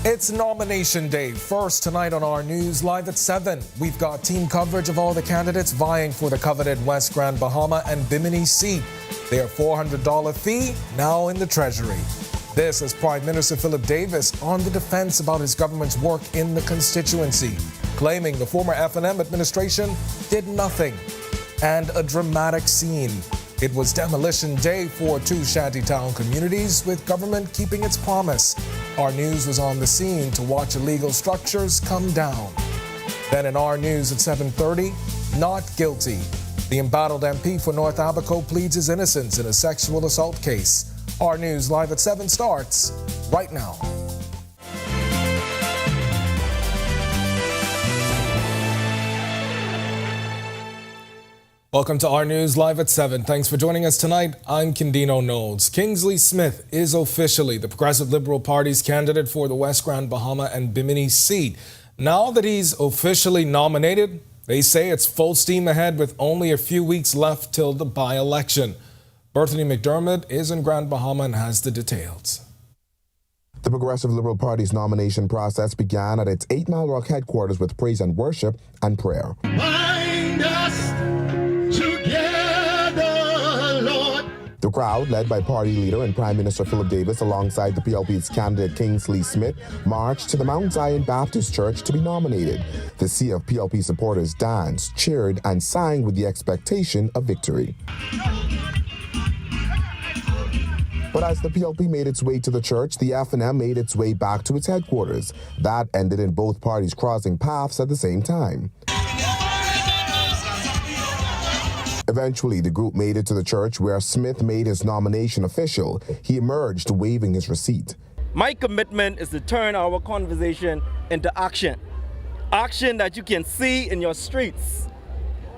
It's nomination day. First tonight on our news, live at 7. We've got team coverage of all the candidates vying for the coveted West Grand Bahama and Bimini seat. Their $400 fee now in the Treasury. This is Prime Minister Philip Davis on the defense about his government's work in the constituency, claiming the former F&M administration did nothing. And a dramatic scene. It was demolition day for two shantytown communities, with government keeping its promise. Our News was on the scene to watch illegal structures come down. Then in Our News at 7:30, not guilty. The embattled MP for North Abaco pleads his innocence in a sexual assault case. Our News live at 7 starts right now. Welcome to Our News live at 7. Thanks for joining us tonight. I'm Kindino Knowles. Kingsley Smith is officially the Progressive Liberal Party's candidate for the West Grand Bahama and Bimini seat. Now that he's officially nominated, they say it's full steam ahead with only a few weeks left till the by-election. Berthany McDermott is in Grand Bahama and has the details. The Progressive Liberal Party's nomination process began at its 8 Mile Rock headquarters with praise and worship and prayer. Bind us together, Lord. The crowd, led by party leader and Prime Minister Philip Davis alongside the PLP's candidate Kingsley Smith, marched to the Mount Zion Baptist Church to be nominated. The sea of PLP supporters danced, cheered, and sang with the expectation of victory. But as the PLP made its way to the church, the F&M made its way back to its headquarters. That ended in both parties crossing paths at the same time. Eventually, the group made it to the church where Smith made his nomination official. He emerged waving his receipt. My commitment is to turn our conversation into action. Action that you can see in your streets,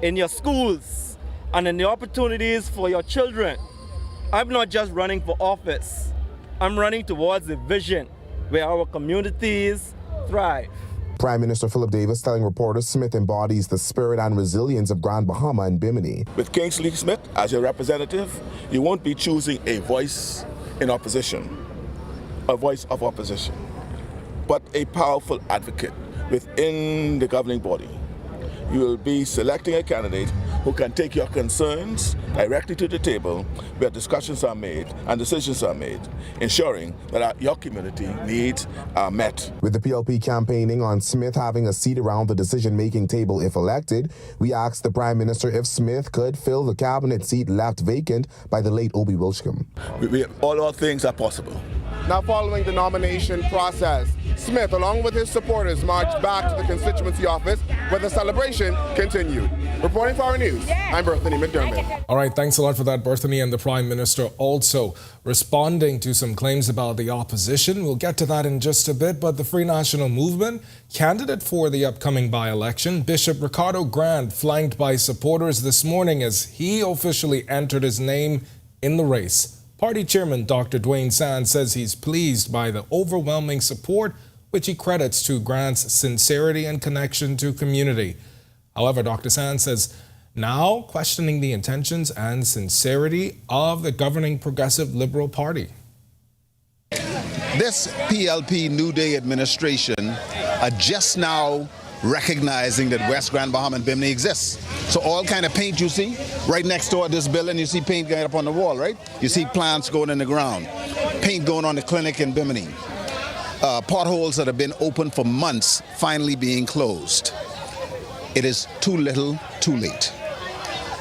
in your schools, and in the opportunities for your children. I'm not just running for office. I'm running towards a vision where our communities thrive. Prime Minister Philip Davis telling reporters Smith embodies the spirit and resilience of Grand Bahama and Bimini. With Kingsley Smith as your representative, you won't be choosing a voice in opposition, a voice of opposition, but a powerful advocate within the governing body. You will be selecting a candidate who can take your concerns directly to the table where discussions are made and decisions are made, ensuring that your community needs are met. With the PLP campaigning on Smith having a seat around the decision-making table if elected, we asked the Prime Minister if Smith could fill the cabinet seat left vacant by the late Obie Wilchcombe. All things are possible. Now, following the nomination process, Smith, along with his supporters, marched back to the constituency office where the celebration continued. Reporting for Our News, I'm Berthany McDermott. All right, thanks a lot for that, Berthany. And the Prime Minister also responding to some claims about the opposition. We'll get to that in just a bit, but the Free National Movement, candidate for the upcoming by-election, Bishop Ricardo Grant, flanked by supporters this morning as he officially entered his name in the race. Party Chairman Dr. Dwayne Sands says he's pleased by the overwhelming support, which he credits to Grant's sincerity and connection to community. However, Dr. Sands says now questioning the intentions and sincerity of the governing Progressive Liberal Party. This PLP New Day administration are just now recognizing that West Grand Bahama and Bimini exists. So all kind of paint you see right next door to this building, you see paint going up on the wall, right? You see plants going in the ground, paint going on the clinic in Bimini. Potholes that have been open for months finally being closed. It is too little, too late.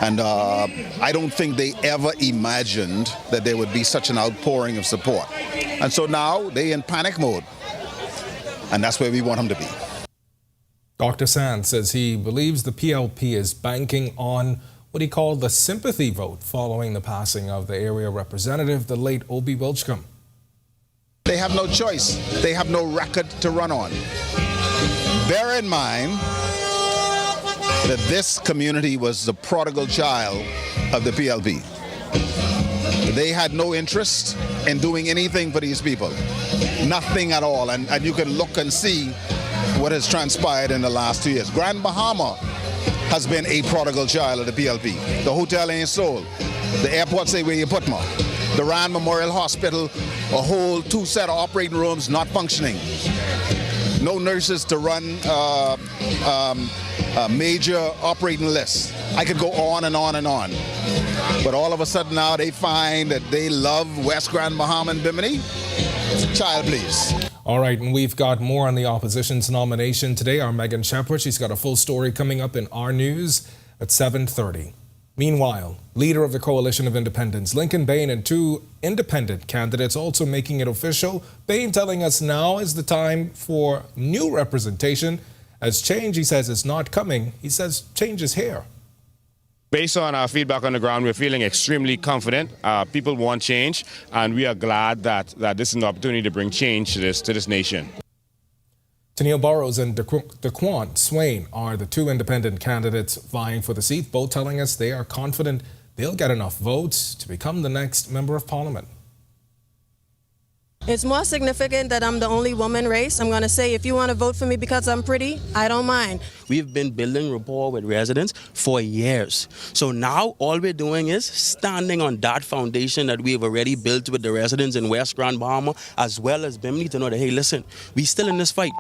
And I don't think they ever imagined that there would be such an outpouring of support. And so now they're in panic mode. And that's where we want them to be. Dr. Sands says he believes the PLP is banking on what he called the sympathy vote following the passing of the area representative, the late Obie Wilchcombe. They have no choice. They have no record to run on. Bear in mind that this community was the prodigal child of the PLP. They had no interest in doing anything for these people. Nothing at all. And you can look and see what has transpired in the last 2 years. Grand Bahama has been a prodigal child of the PLP. The hotel ain't sold. The airport say where you put me. The Rand Memorial Hospital, a whole 2 set of operating rooms not functioning. No nurses to run a major operating list. I could go on and on and on. But all of a sudden now they find that they love West Grand Bahama and Bimini. Child, please. All right, and we've got more on the opposition's nomination today. Our Megan Shepherd, she's got a full story coming up in our news at 7:30. Meanwhile, leader of the Coalition of Independents, Lincoln Bain, and 2 independent candidates also making it official. Bain telling us now is the time for new representation. As change, he says, is not coming. He says change is here. Based on our feedback on the ground, we're feeling extremely confident. People want change, and we are glad that this is an opportunity to bring change to this nation. Tennille Burrows and Daquan Swain are the 2 independent candidates vying for the seat, both telling us they are confident they'll get enough votes to become the next Member of Parliament. It's more significant that I'm the only woman race. I'm going to say if you want to vote for me because I'm pretty, I don't mind. We've been building rapport with residents for years. So now all we're doing is standing on that foundation that we've already built with the residents in West Grand Bahama as well as Bimini to know that, hey, listen, we still in this fight.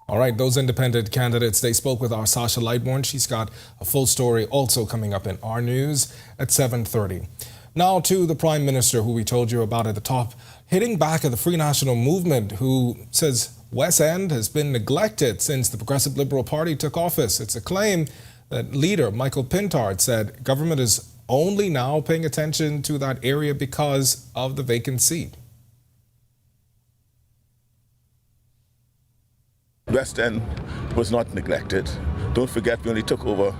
All right, those independent candidates, they spoke with our Sasha Lightborn. She's got a full story also coming up in our news at 7:30. Now to the Prime Minister, who we told you about at the top, hitting back at the Free National Movement, who says West End has been neglected since the Progressive Liberal Party took office. It's a claim that leader Michael Pintard said government is only now paying attention to that area because of the vacant seat. West End was not neglected. Don't forget, we only took over.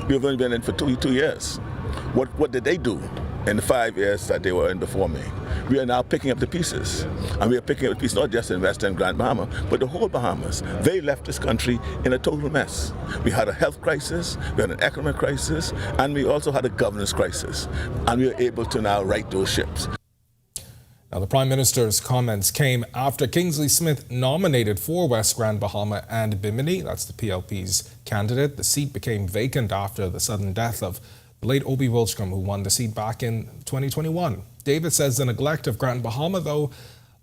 We've only been in for two years. What did they do in the 5 years that they were in before me? We are now picking up the pieces. And we are picking up the pieces not just in West End, Grand Bahama, but the whole Bahamas. They left this country in a total mess. We had a health crisis, we had an economic crisis, and we also had a governance crisis. And we are able to now right those ships. Now, the Prime Minister's comments came after Kingsley Smith nominated for West Grand Bahama and Bimini. That's the PLP's candidate. The seat became vacant after the sudden death of the late Obie Wilchcombe, who won the seat back in 2021. David says the neglect of Grand Bahama, though,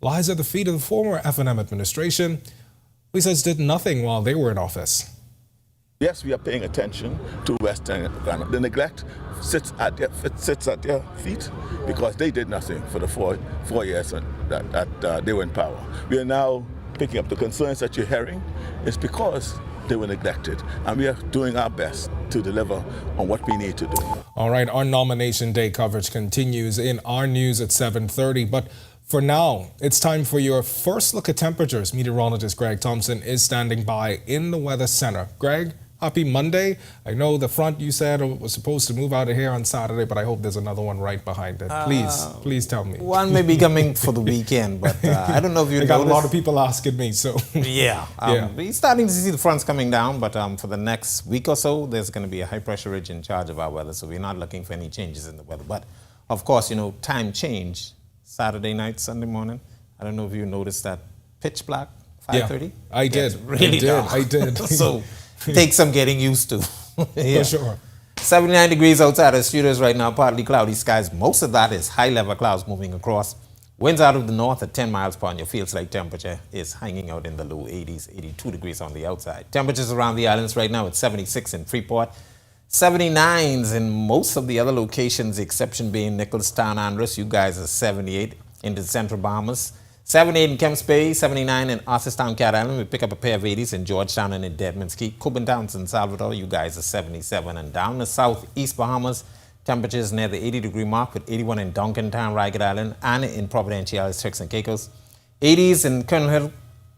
lies at the feet of the former F&M administration, who he says did nothing while they were in office. Yes, we are paying attention to West End. The neglect sits at their feet because they did nothing for the four years that they were in power. We are now picking up the concerns that you're hearing. It's because they were neglected, and we are doing our best to deliver on what we need to do. All right, our nomination day coverage continues in our news at 7:30, but for now, it's time for your first look at temperatures. Meteorologist Greg Thompson is standing by in the Weather Center. Greg, happy Monday. I know the front you said was supposed to move out of here on Saturday, but I hope there's another one right behind it. Please tell me. One may be coming for the weekend, but I don't know if you I got a lot of people asking me, so. Yeah. We're starting to see the fronts coming down, but for the next week or so, there's going to be a high pressure ridge in charge of our weather, so we're not looking for any changes in the weather. But of course, you know, time change, Saturday night, Sunday morning. I don't know if you noticed that pitch black, 5:30. Yeah, I did. Really dark. I did. So takes some getting used to. For sure. 79 degrees outside our studios right now, partly cloudy skies. Most of that is high-level clouds moving across. Winds out of the north at 10 miles per hour. Your feels like temperature is hanging out in the low 80s, 82 degrees on the outside. Temperatures around the islands right now at 76 in Freeport, 79s in most of the other locations, the exception being Nichols Town, Andros. You guys are 78 in the Central Bahamas. 78 in Kemps Bay, 79 in Ossestown, Cat Island. We pick up a pair of 80s in Georgetown and in Deadman's Key. Cuban Towns in Salvador, you guys are 77. And down the southeast Bahamas, temperatures near the 80-degree mark with 81 in Duncan Town, Ragged Island, and in Providenciales, Turks and Caicos. 80s in Colonel Hill,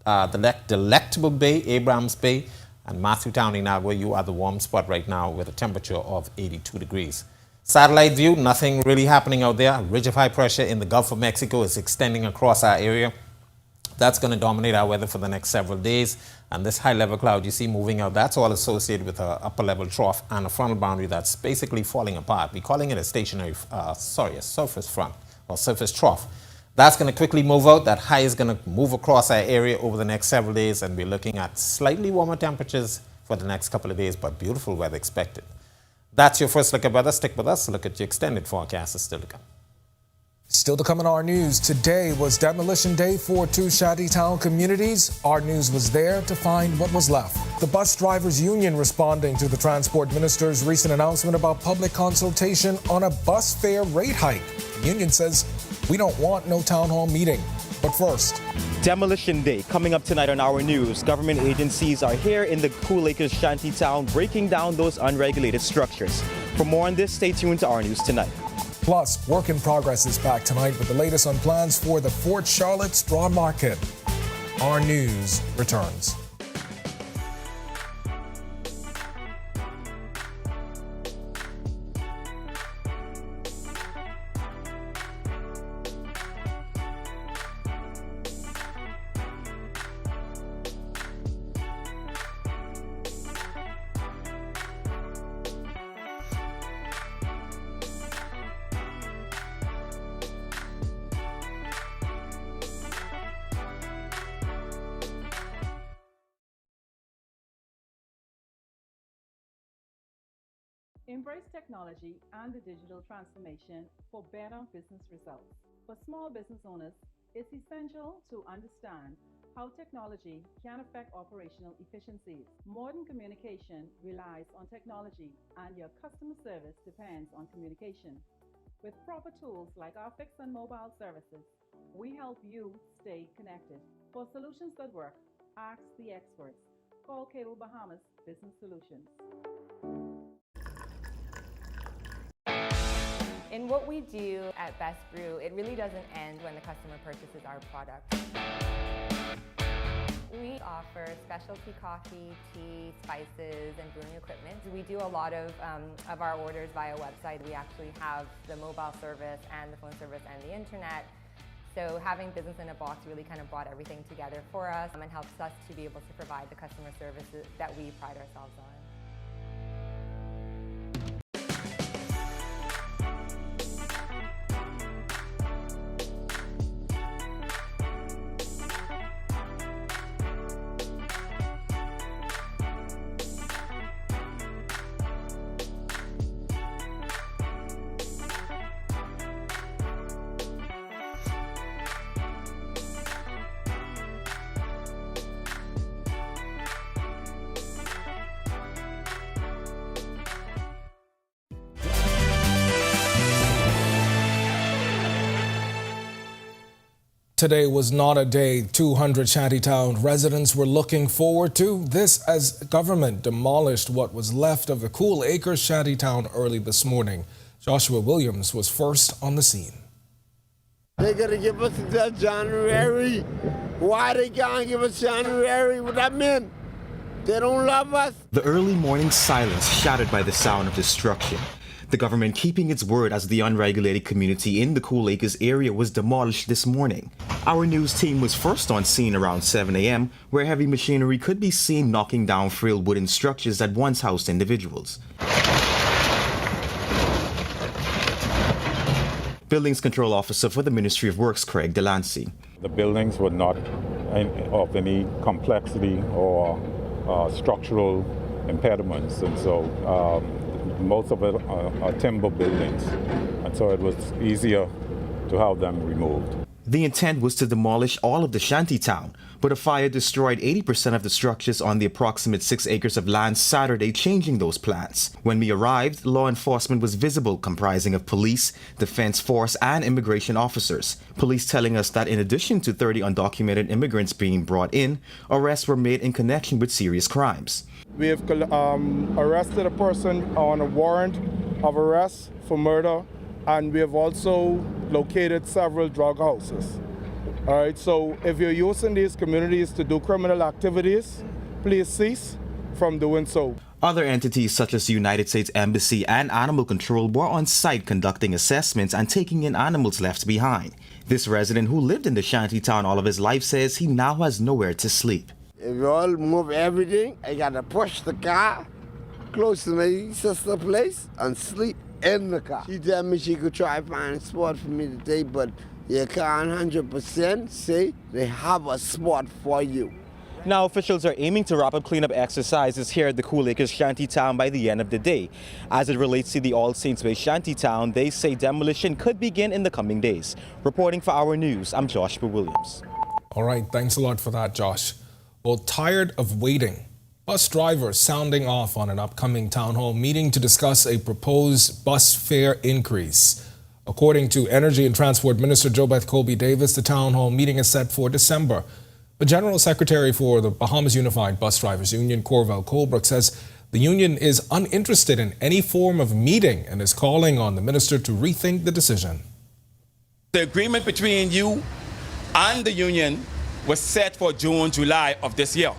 the Delectable Bay, Abrams Bay, and Matthew Town in Agua. You are the warm spot right now with a temperature of 82 degrees. Satellite view, nothing really happening out there. A ridge of high pressure in the Gulf of Mexico is extending across our area. That's going to dominate our weather for the next several days. And this high-level cloud you see moving out, that's all associated with an upper-level trough and a frontal boundary that's basically falling apart. We're calling it a a surface front or surface trough. That's going to quickly move out. That high is going to move across our area over the next several days, and we're looking at slightly warmer temperatures for the next couple of days, but beautiful weather expected. That's your first look at weather. Stick with us. Look at your extended forecast is still to come. Still to come in our news, today was Demolition Day for 2 Shantytown communities. Our News was there to find what was left. The Bus Drivers Union responding to the Transport Minister's recent announcement about public consultation on a bus fare rate hike. The union says, we don't want no town hall meeting. But first, Demolition Day coming up tonight on Our News. Government agencies are here in the Cool Acres Shantytown breaking down those unregulated structures. For more on this, stay tuned to Our News tonight. Plus, Work in Progress is back tonight with the latest on plans for the Fort Charlotte Straw Market. Our News returns. Embrace technology and the digital transformation for better business results. For small business owners, it's essential to understand how technology can affect operational efficiencies. Modern communication relies on technology, and your customer service depends on communication. With proper tools like our fixed and mobile services, we help you stay connected. For solutions that work, ask the experts. Call Cable Bahamas Business Solutions. In what we do at Best Brew, it really doesn't end when the customer purchases our product. We offer specialty coffee, tea, spices, and brewing equipment. We do a lot of our orders via website. We actually have the mobile service and the phone service and the internet. So having business in a box really kind of brought everything together for us and helps us to be able to provide the customer services that we pride ourselves on. Today was not a day 200 Shantytown residents were looking forward to. This as government demolished what was left of the Cool Acres Shantytown early this morning. Joshua Williams was first on the scene. They're going to give us until January. Why they can't give us January? What that mean? They don't love us? The early morning silence shattered by the sound of destruction. The government keeping its word as the unregulated community in the Cool Acres area was demolished this morning. Our news team was first on scene around 7 a.m. where heavy machinery could be seen knocking down frail wooden structures that once housed individuals. Buildings Control Officer for the Ministry of Works, Craig Delancey. The buildings were not of any complexity or structural impediments, and so most of it are timber buildings, and so it was easier to have them removed. The intent was to demolish all of the Shantytown, but a fire destroyed 80% of the structures on the approximate 6 acres of land Saturday, changing those plans. When we arrived, law enforcement was visible, comprising of police, defense force, and immigration officers. Police telling us that in addition to 30 undocumented immigrants being brought in, arrests were made in connection with serious crimes. We have arrested a person on a warrant of arrest for murder, and we have also located several drug houses. All right, so if you're using these communities to do criminal activities, please cease from doing so. Other entities such as the United States Embassy and Animal Control were on site conducting assessments and taking in animals left behind. This resident who lived in the Shantytown all of his life says he now has nowhere to sleep. If you all move everything, I gotta push the car close to my sister's place and sleep in the car. She told me she could try to find a spot for me today, but you can't 100% say they have a spot for you. Now, officials are aiming to wrap up cleanup exercises here at the Cool Acres Shantytown by the end of the day. As it relates to the All Saints Way Shantytown, they say demolition could begin in the coming days. Reporting for Our News, I'm Joshua Williams. All right, thanks a lot for that, Josh. Well, tired of waiting? Bus drivers sounding off on an upcoming town hall meeting to discuss a proposed bus fare increase. According to Energy and Transport Minister JoBeth Colby-Davis, the town hall meeting is set for December. The General Secretary for the Bahamas Unified Bus Drivers Union, Corval Colbrook, says the union is uninterested in any form of meeting and is calling on the minister to rethink the decision. The agreement between you and the union was set for June, July of this year.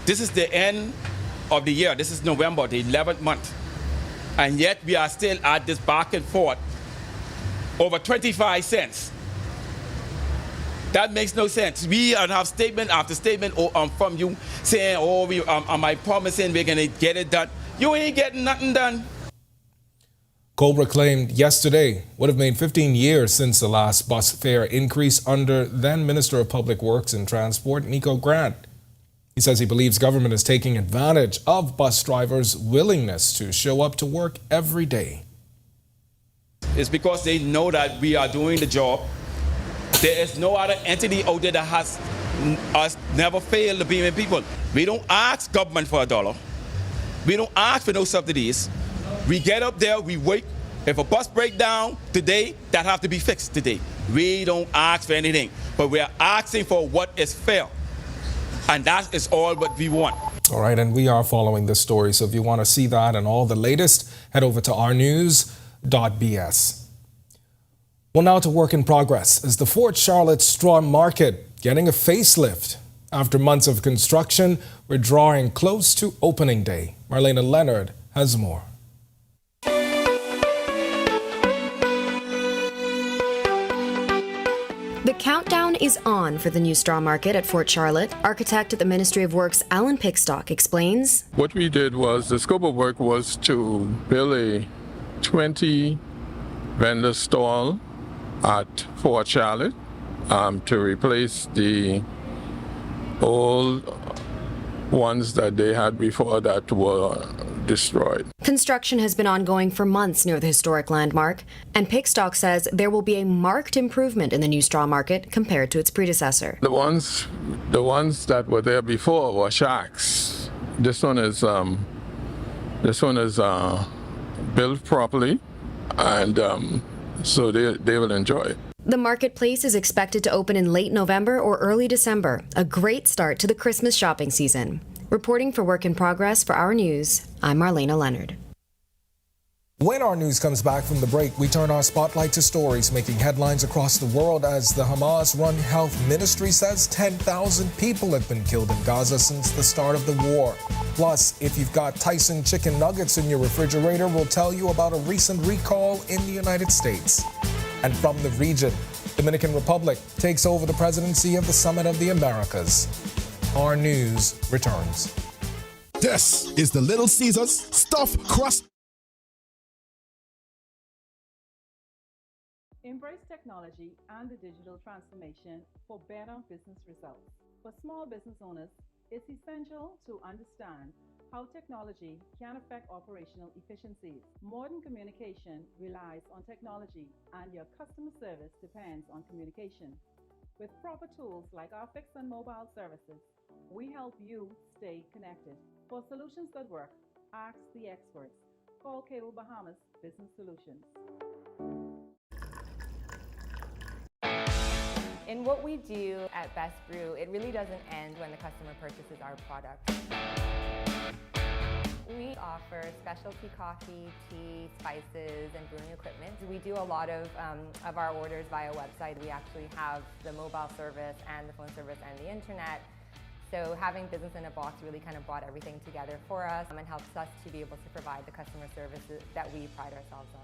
This is the end of the year. This is November, the 11th month. And yet we are still at this back and forth over 25 cents. That makes no sense. We have statement after statement from you saying, am I promising we're going to get it done? You ain't getting nothing done. Colbrook claimed yesterday would have made 15 years since the last bus fare increase under then Minister of Public Works and Transport, Nico Grant. He says he believes government is taking advantage of bus drivers' willingness to show up to work every day. It's because they know that we are doing the job. There is no other entity out there that has never failed to be with people. We don't ask government for $1. We don't ask for no subsidies. We get up there, we wait. If a bus breaks down today, that have to be fixed today. We don't ask for anything, but we are asking for what is fair. And that is all what we want. All right, and we are following this story. So if you want to see that and all the latest, head over to ournews.bs. Well, now to work in progress is the Fort Charlotte Straw Market getting a facelift. After months of construction, we're drawing close to opening day. Marlena Leonard has more. The countdown is on for the new straw market at Fort Charlotte. Architect at the Ministry of Works, Alan Pickstock, explains. What we did was, the scope of work was to build a 20 vendor stall at Fort Charlotte to replace the old ones that they had before that were destroyed. Construction has been ongoing for months near the historic landmark, and Pickstock says there will be a marked improvement in the new straw market compared to its predecessor. The ones that were there before were shacks. This one is built properly, and so they will enjoy it. The marketplace is expected to open in late November or early December, a great start to the Christmas shopping season. Reporting for Work in Progress for Our News, I'm Marlena Leonard. When Our News comes back from the break, we turn our spotlight to stories making headlines across the world as the Hamas-run health ministry says 10,000 people have been killed in Gaza since the start of the war. Plus, if you've got Tyson chicken nuggets in your refrigerator, we'll tell you about a recent recall in the United States. And from the region, Dominican Republic takes over the presidency of the Summit of the Americas. Our News returns. This is the Little Caesars Stuffed Crust. Embrace technology and the digital transformation for better business results. For small business owners, it's essential to understand how technology can affect operational efficiencies. Modern communication relies on technology, and your customer service depends on communication. With proper tools like our fixed and mobile services, we help you stay connected. For solutions that work, ask the experts. Call Cable Bahamas Business Solutions. In what we do at Best Brew, it really doesn't end when the customer purchases our product. We offer specialty coffee, tea, spices, and brewing equipment. We do a lot of our orders via website. We actually have the mobile service and the phone service and the internet. So having business in a box really kind of brought everything together for us and helps us to be able to provide the customer services that we pride ourselves on.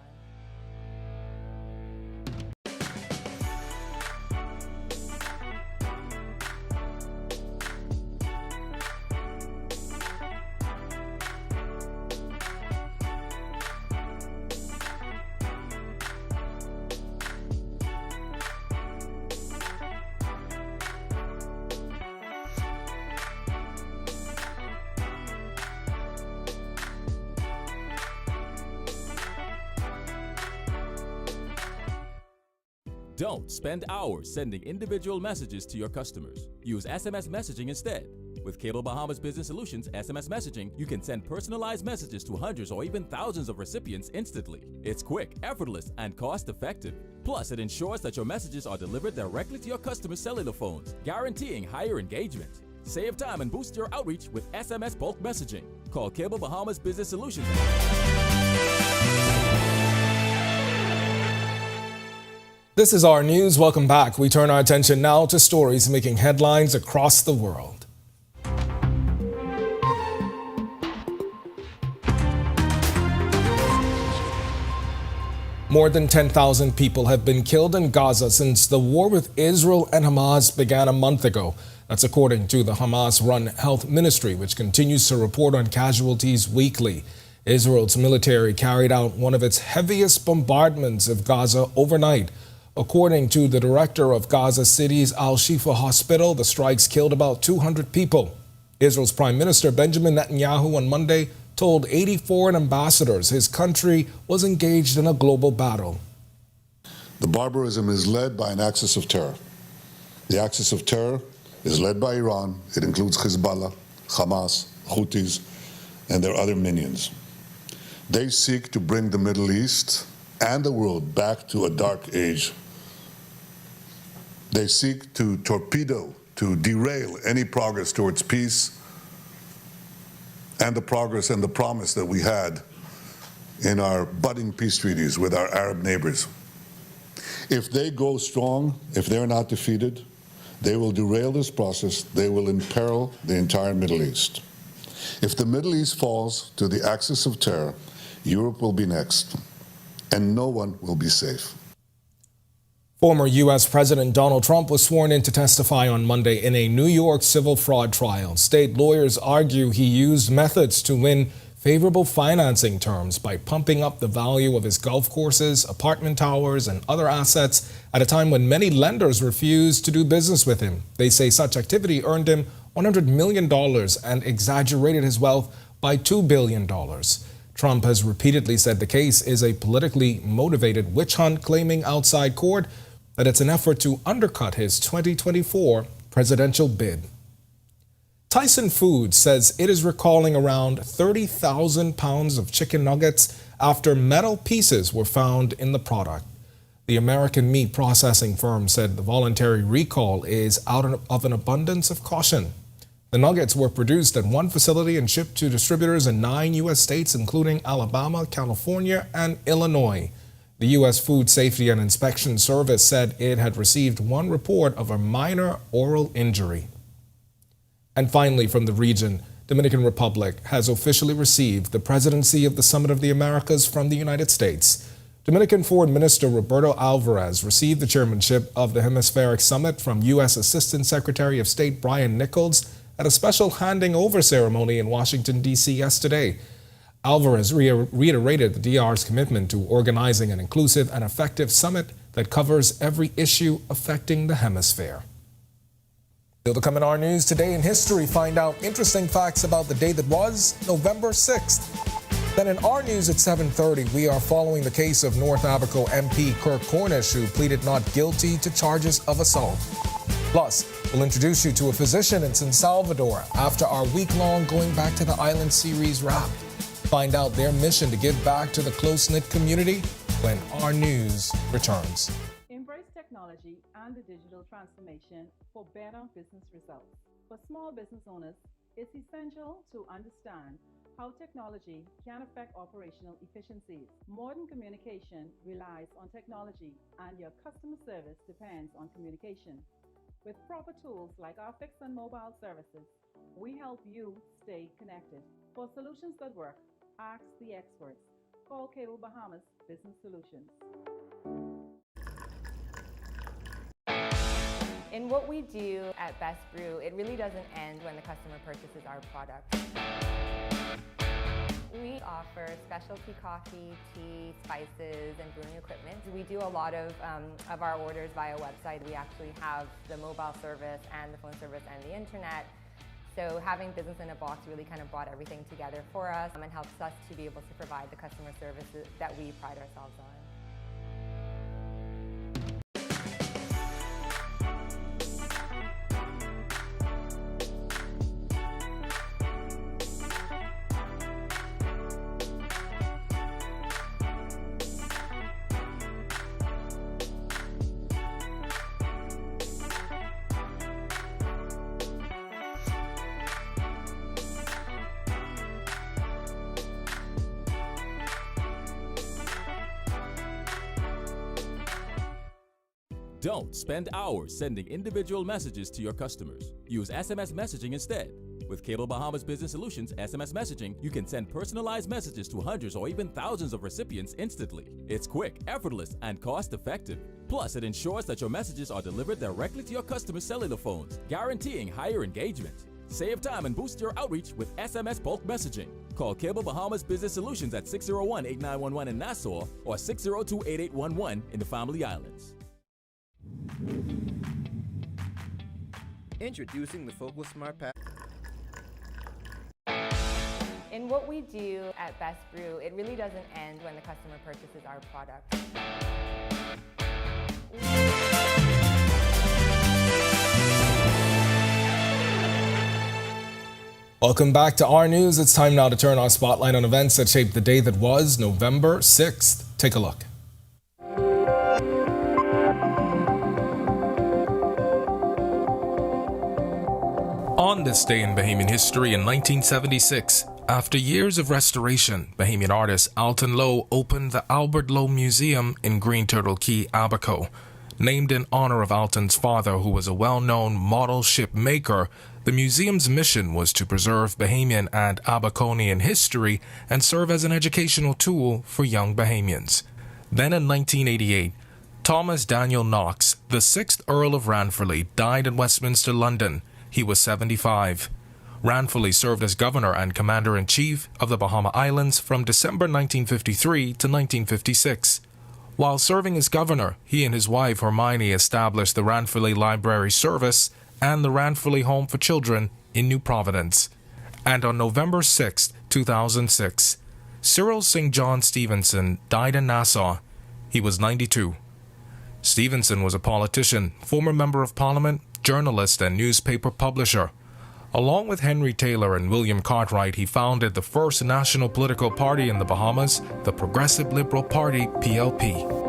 Don't spend hours sending individual messages to your customers. Use SMS messaging instead. With Cable Bahamas Business Solutions SMS messaging, you can send personalized messages to hundreds or even thousands of recipients instantly. It's quick, effortless, and cost-effective. Plus, it ensures that your messages are delivered directly to your customers' cellular phones, guaranteeing higher engagement. Save time and boost your outreach with SMS bulk messaging. Call Cable Bahamas Business Solutions. This is our news. Welcome back. We turn our attention now to stories making headlines across the world. More than 10,000 people have been killed in Gaza since the war with Israel and Hamas began a month ago. That's according to the Hamas-run health ministry, which continues to report on casualties weekly. Israel's military carried out one of its heaviest bombardments of Gaza overnight. According to the director of Gaza City's Al-Shifa hospital, the strikes killed about 200 people. Israel's Prime Minister Benjamin Netanyahu on Monday told 80 foreign ambassadors his country was engaged in a global battle. The barbarism is led by an axis of terror. The axis of terror is led by Iran. It includes Hezbollah, Hamas, Houthis, and their other minions. They seek to bring the Middle East and the world back to a dark age. They seek to torpedo, to derail any progress towards peace and the progress and the promise that we had in our budding peace treaties with our Arab neighbors. If they go strong, if they're not defeated, they will derail this process. They will imperil the entire Middle East. If the Middle East falls to the axis of terror, Europe will be next, and no one will be safe. Former U.S. President Donald Trump was sworn in to testify on Monday in a New York civil fraud trial. State lawyers argue he used methods to win favorable financing terms by pumping up the value of his golf courses, apartment towers, and other assets at a time when many lenders refused to do business with him. They say such activity earned him $100 million and exaggerated his wealth by $2 billion. Trump has repeatedly said the case is a politically motivated witch hunt, claiming outside court that it's an effort to undercut his 2024 presidential bid. Tyson Foods says it is recalling around 30,000 pounds of chicken nuggets after metal pieces were found in the product. The American meat processing firm said the voluntary recall is out of an abundance of caution. The nuggets were produced at one facility and shipped to distributors in 9 U.S. states, including Alabama, California, and Illinois. The U.S. Food Safety and Inspection Service said it had received one report of a minor oral injury. And finally, from the region, Dominican Republic has officially received the presidency of the Summit of the Americas from the United States. Dominican Foreign Minister Roberto Alvarez received the chairmanship of the Hemispheric Summit from U.S. Assistant Secretary of State Brian Nichols at a special handing over ceremony in Washington, D.C. yesterday. Alvarez reiterated the DR's commitment to organizing an inclusive and effective summit that covers every issue affecting the hemisphere. Still to come in our news today in history, find out interesting facts about the day that was November 6th. Then in our news at 7:30, we are following the case of North Abaco MP Kirk Cornish, who pleaded not guilty to charges of assault. Plus, we'll introduce you to a physician in San Salvador after our week-long Going Back to the Island series wrap. Find out their mission to give back to the close-knit community when our news returns. Embrace technology and the digital transformation for better business results. For small business owners, it's essential to understand how technology can affect operational efficiencies. Modern communication relies on technology, and your customer service depends on communication. With proper tools like our fixed and mobile services, we help you stay connected. For solutions that work, ask the experts. Call Cable Bahamas Business Solutions. In what we do at Best Brew, it really doesn't end when the customer purchases our product. We offer specialty coffee, tea, spices, and brewing equipment. We do a lot of our orders via website. We actually have the mobile service and the phone service and the internet. So having business in a box really kind of brought everything together for us and helps us to be able to provide the customer services that we pride ourselves on. Don't spend hours sending individual messages to your customers. Use SMS messaging instead. With Cable Bahamas Business Solutions SMS messaging, you can send personalized messages to hundreds or even thousands of recipients instantly. It's quick, effortless, and cost-effective. Plus, it ensures that your messages are delivered directly to your customers' cellular phones, guaranteeing higher engagement. Save time and boost your outreach with SMS bulk messaging. Call Cable Bahamas Business Solutions at 601-8911 in Nassau or 602-8811 in the Family Islands. Introducing the Focal Smart Pack. In what we do at Best Brew, it really doesn't end when the customer purchases our product. Welcome back to Our News. It's time now to turn our spotlight on events that shaped the day that was November 6th. Take a look. On this day in Bahamian history in 1976, after years of restoration, Bahamian artist Alton Lowe opened the Albert Lowe Museum in Green Turtle Key, Abaco. Named in honor of Alton's father, who was a well-known model ship maker, the museum's mission was to preserve Bahamian and Abaconian history and serve as an educational tool for young Bahamians. Then in 1988, Thomas Daniel Knox, the 6th Earl of Ranfurly, died in Westminster, London. He was 75. Ranfurly served as governor and commander-in-chief of the Bahama Islands from December 1953 to 1956. While serving as governor, he and his wife Hermione established the Ranfurly Library Service and the Ranfurly Home for Children in New Providence. And on November 6, 2006, Cyril St. John Stevenson died in Nassau. He was 92. Stevenson was a politician, former member of parliament, journalist, and newspaper publisher. Along with Henry Taylor and William Cartwright, he founded the first national political party in the Bahamas, the Progressive Liberal Party, PLP.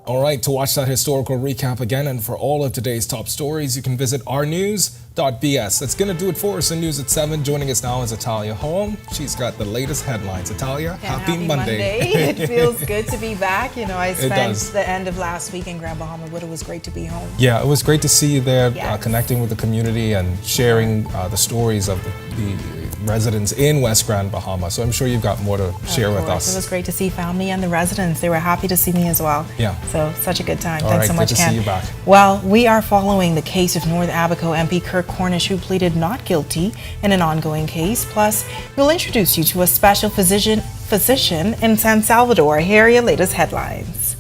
All right, to watch that historical recap again and for all of today's top stories, you can visit ournews.bs. That's going to do it for us in News at 7. Joining us now is Italia Holm. She's got the latest headlines. Italia, happy Monday. It feels good to be back. You know, I spent the end of last week in Grand Bahama, but it was great to be home. Yeah, it was great to see you there, connecting with the community and sharing the stories of the residents in West Grand Bahama. So I'm sure you've got more to share with us. It was great to see family and the residents. They were happy to see me as well. Yeah. So such a good time. All Thanks right, so much, good to Ken. see you back. Well, we are following the case of North Abaco MP Kirk Cornish, who pleaded not guilty in an ongoing case. Plus, we'll introduce you to a special physician in San Salvador. Here are your latest headlines.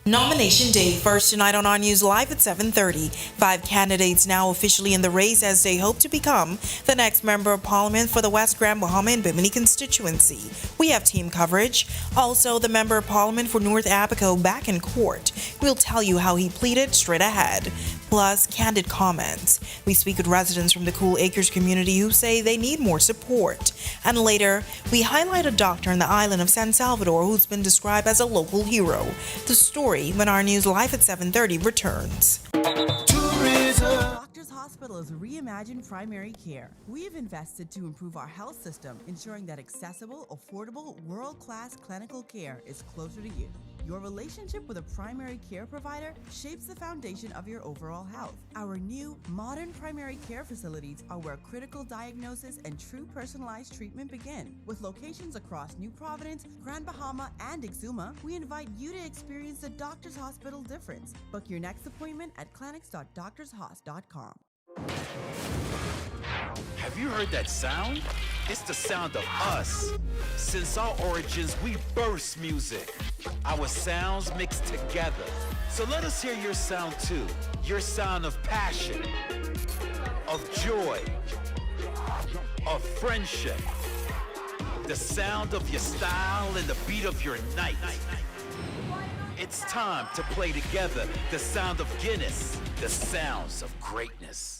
Nomination day first tonight on Our News Live at 7:30. 5 candidates now officially in the race as they hope to become the next Member of Parliament for the West Grand Bahama and Bimini constituency. We have team coverage. Also, the Member of Parliament for North Abaco back in court. We'll tell you how he pleaded straight ahead. Plus, candid comments. We speak with residents from the Cool Acres community who say they need more support. And later, we highlight a doctor in the island of San Salvador who's been described as a local hero. The story when Our News Live at 7:30 returns. Doctors Hospital is reimagined primary care. We have invested to improve our health system, ensuring that accessible, affordable, world-class clinical care is closer to you. Your relationship with a primary care provider shapes the foundation of your overall health. Our new, modern primary care facilities are where critical diagnosis and true personalized treatment begin. With locations across New Providence, Grand Bahama, and Exuma, we invite you to experience the Doctors Hospital difference. Book your next appointment at clinics.doctorshos.com. Have you heard that sound? It's the sound of us. Since our origins, we burst music. Our sounds mix together. So let us hear your sound too. Your sound of passion, of joy, of friendship. The sound of your style and the beat of your night. It's time to play together the sound of Guinness, the sounds of greatness.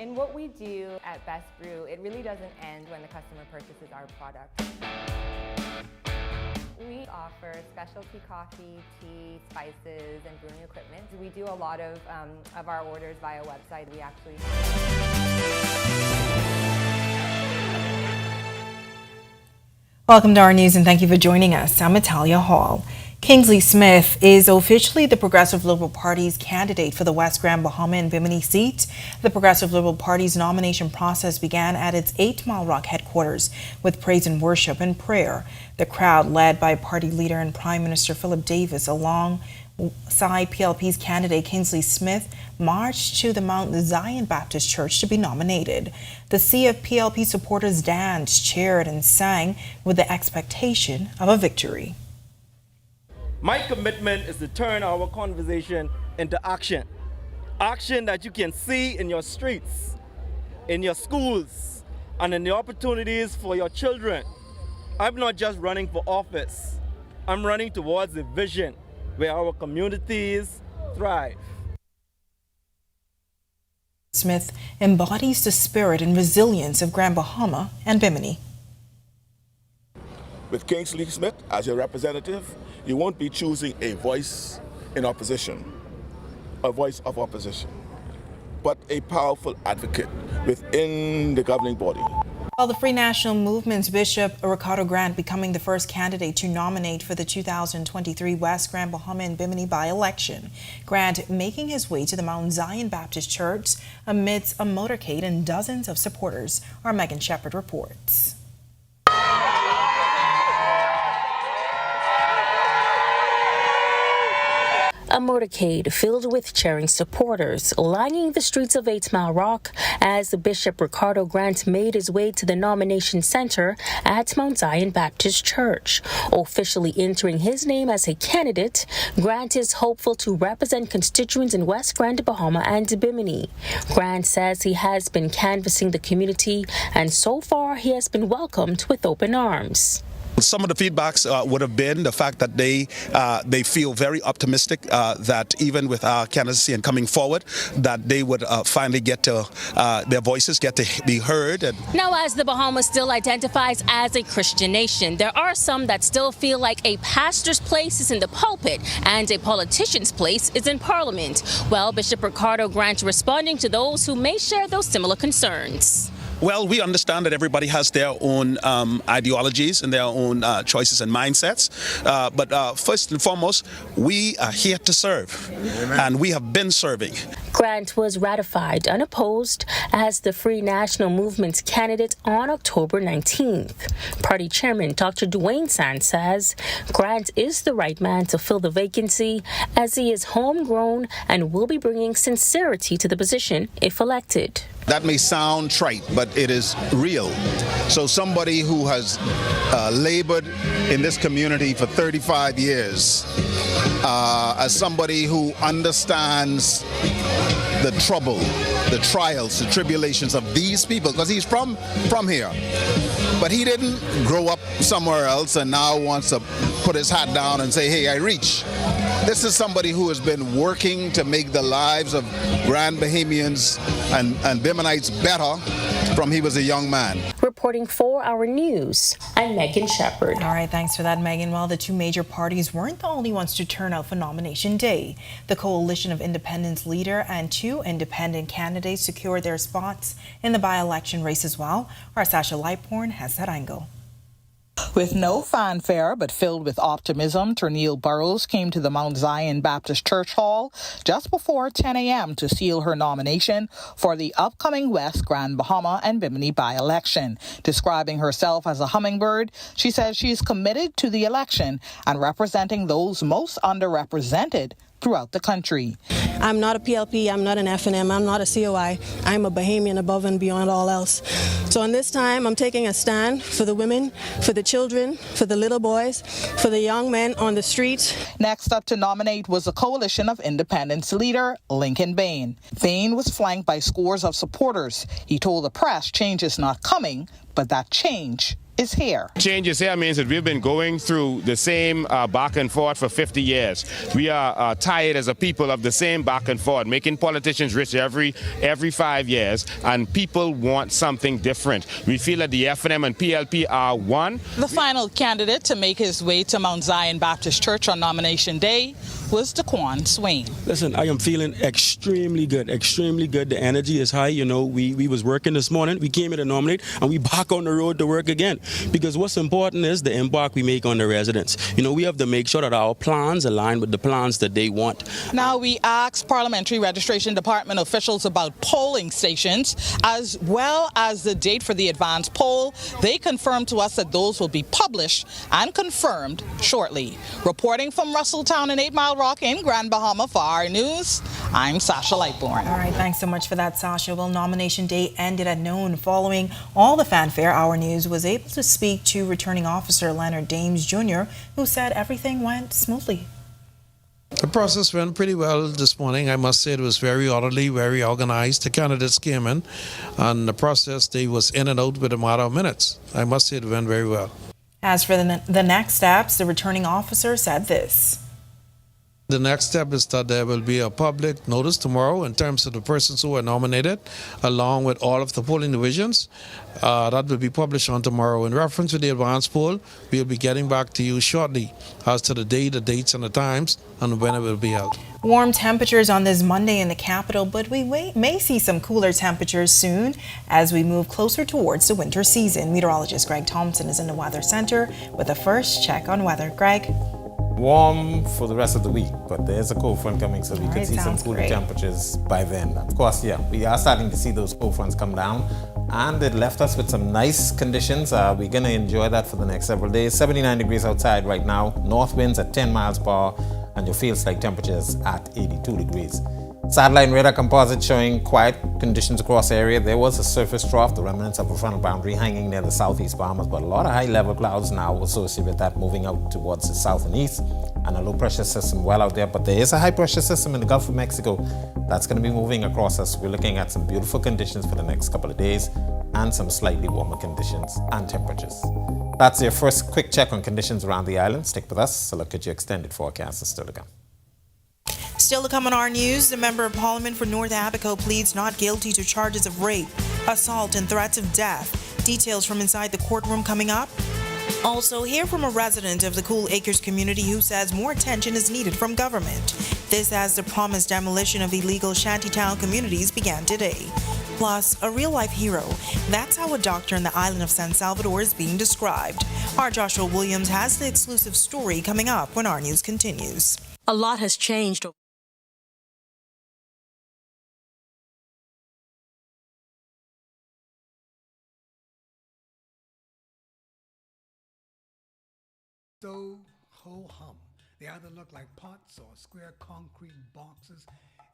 In what we do at Best Brew, it really doesn't end when the customer purchases our product. We offer specialty coffee, tea, spices, and brewing equipment. We do a lot of our orders via website. We actually Welcome to our news and thank you for joining us. I'm Natalia Hall. Kingsley Smith is officially the Progressive Liberal Party's candidate for the West Grand Bahama and Bimini seat. The Progressive Liberal Party's nomination process began at its 8 Mile Rock headquarters with praise and worship and prayer. The crowd, led by party leader and Prime Minister Philip Davis, alongside PLP's candidate Kingsley Smith, marched to the Mount Zion Baptist Church to be nominated. The sea of PLP supporters danced, cheered, and sang with the expectation of a victory. My commitment is to turn our conversation into action. Action that you can see in your streets, in your schools, and in the opportunities for your children. I'm not just running for office. I'm running towards a vision where our communities thrive. Smith embodies the spirit and resilience of Grand Bahama and Bimini. With Kingsley Smith as your representative, you won't be choosing a voice in opposition, a voice of opposition, but a powerful advocate within the governing body. While the Free National Movement's Bishop Ricardo Grant becoming the first candidate to nominate for the 2023 West Grand Bahama and Bimini by-election, Grant making his way to the Mount Zion Baptist Church amidst a motorcade and dozens of supporters. Our Megan Shepard reports. A motorcade filled with cheering supporters lining the streets of 8 Mile Rock as Bishop Ricardo Grant made his way to the nomination center at Mount Zion Baptist Church. Officially entering his name as a candidate, Grant is hopeful to represent constituents in West Grand Bahama and Bimini. Grant says he has been canvassing the community and so far he has been welcomed with open arms. Some of the feedbacks would have been the fact that they feel very optimistic that even with our candidacy and coming forward, that they would finally get to their voices get to be heard. Now, as the Bahamas still identifies as a Christian nation, there are some that still feel like a pastor's place is in the pulpit and a politician's place is in Parliament. Well, Bishop Ricardo Grant responding to those who may share those similar concerns. Well, we understand that everybody has their own ideologies and their own choices and mindsets. But first and foremost, we are here to serve, and we have been serving. Grant was ratified unopposed as the Free National Movement's candidate on October 19th. Party chairman Dr. Dwayne Sands says Grant is the right man to fill the vacancy as he is homegrown and will be bringing sincerity to the position if elected. That may sound trite, but it is real. So somebody who has labored in this community for 35 years, as somebody who understands the trouble, the trials, the tribulations of these people, because he's from here. But he didn't grow up somewhere else and now wants to put his hat down and say, hey, I reach. This is somebody who has been working to make the lives of Grand Bahamians and Biminites better from he was a young man. Reporting for Our News, I'm Megan Shepard. All right, thanks for that, Megan. Well, the two major parties weren't the only ones to turn out for nomination day. The Coalition of Independence leader and two independent candidates secured their spots in the by-election race as well. Our Sasha Lightborn has that angle. With no fanfare but filled with optimism, Ternille Burrows came to the Mount Zion Baptist Church Hall just before 10 a.m. to seal her nomination for the upcoming West Grand Bahama and Bimini by-election. Describing herself as a hummingbird, she says she's committed to the election and representing those most underrepresented throughout the country. I'm not a PLP, I'm not an FNM, I'm not a COI. I'm a Bahamian above and beyond all else. So in this time, I'm taking a stand for the women, for the children, for the little boys, for the young men on the streets. Next up to nominate was the Coalition of Independence leader, Lincoln Bain. Bain was flanked by scores of supporters. He told the press change is not coming, but that change is here. Changes here means that we've been going through the same back and forth for 50 years. We are tired as a people of the same back and forth, making politicians rich every 5 years, and people want something different. We feel that the FNM and PLP are one. The final candidate to make his way to Mount Zion Baptist Church on nomination day was Daquan Swain. Listen, I am feeling extremely good. The energy is high. You know, we was working this morning. We came here to nominate, and we back on the road to work again. Because what's important is the impact we make on the residents. You know, we have to make sure that our plans align with the plans that they want. Now we asked Parliamentary Registration Department officials about polling stations, as well as the date for the advance poll. They confirmed to us that those will be published and confirmed shortly. Reporting from Russelltown and 8 Mile Rock in Grand Bahama for Our News, I'm Sasha Lightbourne. All right, thanks so much for that, Sasha. Well, nomination day ended at noon. Following all the fanfare, Our News was able to speak to returning officer Leonard Dames Jr., who said everything went smoothly. The process went pretty well this morning. I must say it was very orderly, very organized. The candidates came in, and the process, they was in and out with a matter of minutes. I must say it went very well. As for the next steps, the returning officer said this. The next step is that there will be a public notice tomorrow in terms of the persons who are nominated, along with all of the polling divisions. That will be published on tomorrow. In reference to the advance poll, we'll be getting back to you shortly as to the day, the dates, and the times, and when it will be held. Warm temperatures on this Monday in the capital, but we may see some cooler temperatures soon as we move closer towards the winter season. Meteorologist Greg Thompson is in the Weather Center with a first check on weather. Greg? Warm for the rest of the week, but there's a cold front coming, so we could see some cooler temperatures by then. Of course, yeah, we are starting to see those cold fronts come down, and it left us with some nice conditions. We're going to enjoy that for the next several days. 79 degrees outside right now, north winds at 10 miles per hour, and your feels like temperatures at 82 degrees. Satellite radar composite showing quiet conditions across the area. There was a surface trough, the remnants of a frontal boundary hanging near the southeast Bahamas, but a lot of high-level clouds now associated with that moving out towards the south and east, and a low-pressure system well out there. But there is a high-pressure system in the Gulf of Mexico that's going to be moving across us. We're looking at some beautiful conditions for the next couple of days and some slightly warmer conditions and temperatures. That's your first quick check on conditions around the island. Stick with us. A look at your extended forecast is still to come. Still to come on Our News, the Member of Parliament for North Abaco pleads not guilty to charges of rape, assault, and threats of death. Details from inside the courtroom coming up. Also, hear from a resident of the Cool Acres community who says more attention is needed from government. This as the promised demolition of illegal shantytown communities began today. Plus, a real-life hero. That's how a doctor in the island of San Salvador is being described. Our Joshua Williams has the exclusive story coming up when Our News continues. A lot has changed. So ho-hum. They either look like pots or square concrete boxes.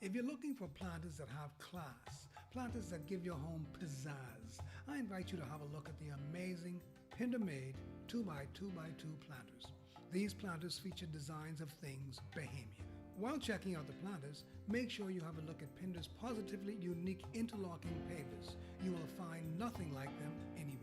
If you're looking for planters that have class, planters that give your home pizzazz, I invite you to have a look at the amazing Pinder-made 2x2x2 planters. These planters feature designs of things Bahamian. While checking out the planters, make sure you have a look at Pinder's positively unique interlocking pavers. You will find nothing like them anywhere.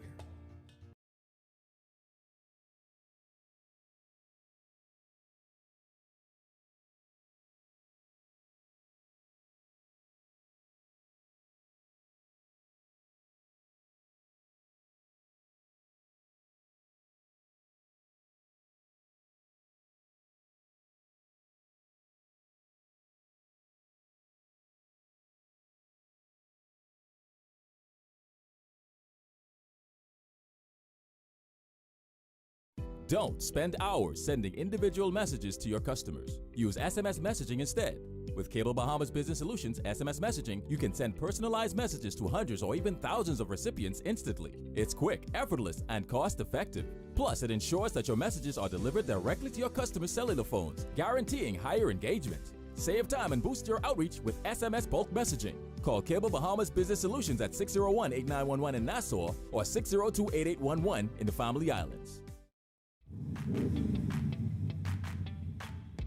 Don't spend hours sending individual messages to your customers. Use SMS messaging instead. With Cable Bahamas Business Solutions SMS messaging, you can send personalized messages to hundreds or even thousands of recipients instantly. It's quick, effortless, and cost-effective. Plus, it ensures that your messages are delivered directly to your customers' cellular phones, guaranteeing higher engagement. Save time and boost your outreach with SMS bulk messaging. Call Cable Bahamas Business Solutions at 601-8911 in Nassau or 602-8811 in the Family Islands.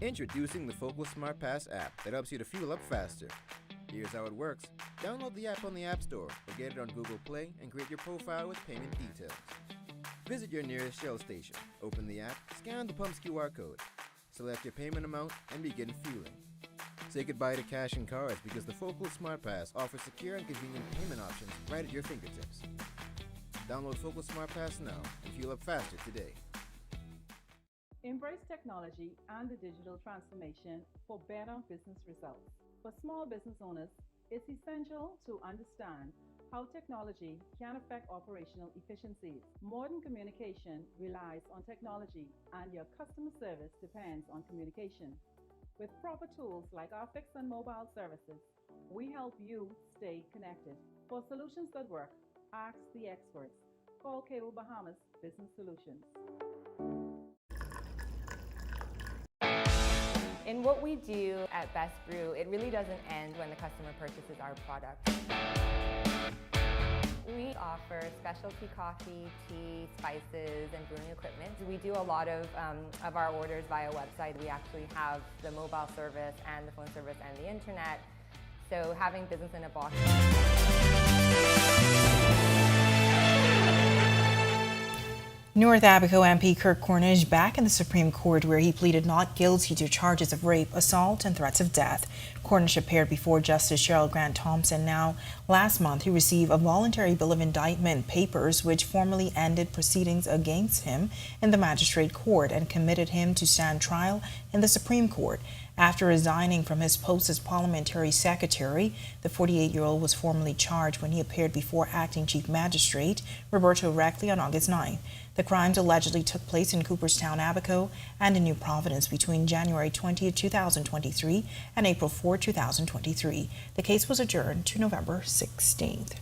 Introducing the Focal Smart Pass app that helps you to fuel up faster. Here's how it works. Download the app on the App Store or get it on Google Play and create your profile with payment details. Visit your nearest Shell station, open the app, scan the pump's QR code, select your payment amount, and begin fueling. Say goodbye to cash and cards because the Focal Smart Pass offers secure and convenient payment options right at your fingertips. Download Focal Smart Pass now and fuel up faster today. Embrace technology and the digital transformation for better business results. For small business owners, it's essential to understand how technology can affect operational efficiencies. Modern communication relies on technology, and your customer service depends on communication. With proper tools like our fixed and mobile services, we help you stay connected. For solutions that work, ask the experts. Call Cable Bahamas Business Solutions. In what we do at Best Brew, it really doesn't end when the customer purchases our product. We offer specialty coffee, tea, spices, and brewing equipment. We do a lot of our orders via website. We actually have the mobile service and the phone service and the internet. So having business in a box. North Abaco MP Kirk Cornish back in the Supreme Court, where he pleaded not guilty to charges of rape, assault, and threats of death. Cornish appeared before Justice Cheryl Grant Thompson. Now, last month, he received a voluntary bill of indictment papers which formally ended proceedings against him in the magistrate court and committed him to stand trial in the Supreme Court. After resigning from his post as parliamentary secretary, the 48-year-old was formally charged when he appeared before acting chief magistrate Roberto Reckley on August 9th. The crimes allegedly took place in Cooperstown, Abaco, and in New Providence between January 20, 2023 and April 4, 2023. The case was adjourned to November 16th.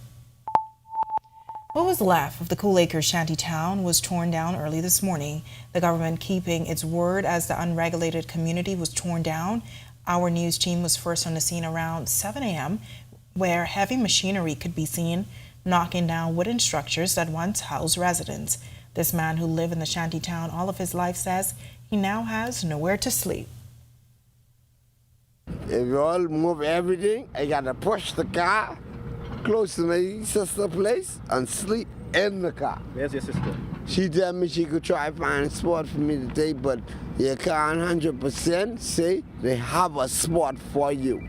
What was left of the Cool Acres shanty town was torn down early this morning. The government keeping its word as the unregulated community was torn down. Our news team was first on the scene around 7 a.m. where heavy machinery could be seen knocking down wooden structures that once housed residents. This man who lived in the shanty town all of his life says he now has nowhere to sleep. If you all move everything, I gotta push the car close to my sister's place and sleep in the car. Where's your sister? She told me she could try to find a spot for me to take, but you can't 100% say they have a spot for you.